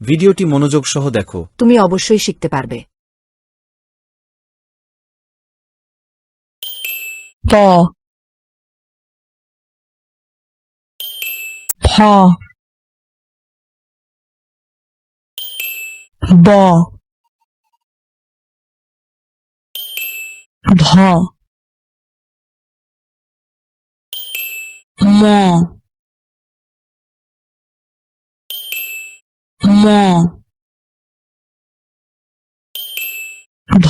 ভিডিওটি মনোযোগ সহ দেখো। তুমি অবশ্যই শিখতে পারবে। প ফ ব ভ ম ম ধ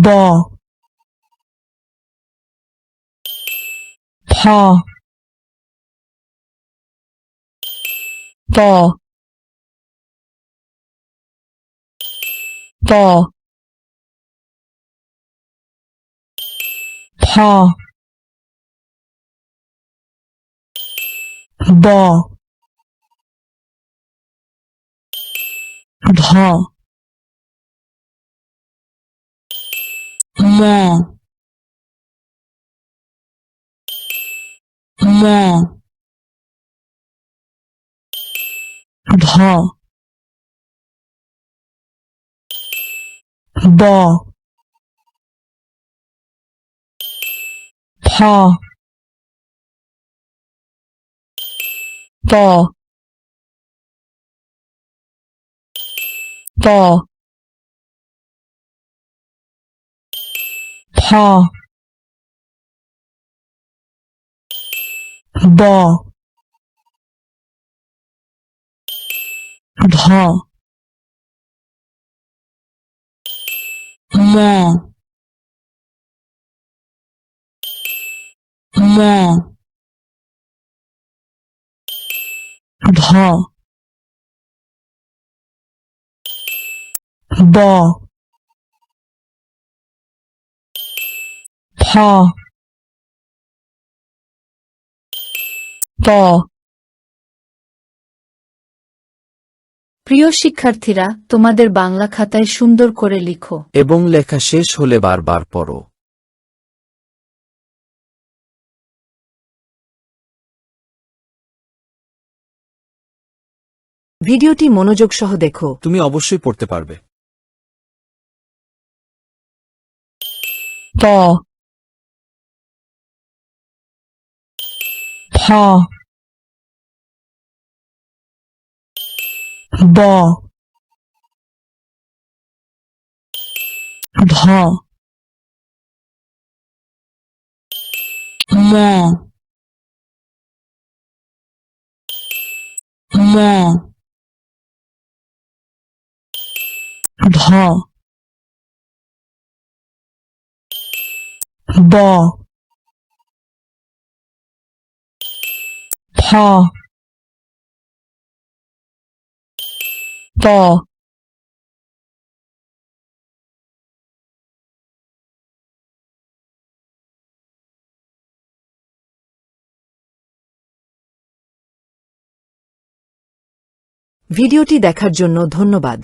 ব ফ প প ফ ব ধ ম ম ধ ব ফ প প ফ ব ধ ম ম ধ ব ফ প প্রিয় শিক্ষার্থীরা, তোমাদের বাংলা খাতায় সুন্দর করে লিখো। এবং লেখা শেষ হলে বারবার পড়ো। ভিডিওটি মনোযোগ সহ দেখো। তুমি অবশ্যই পড়তে পারবে। প ফ ব ধ ম ম ধ ব ফ প ভিডিওটি দেখার জন্য ধন্যবাদ।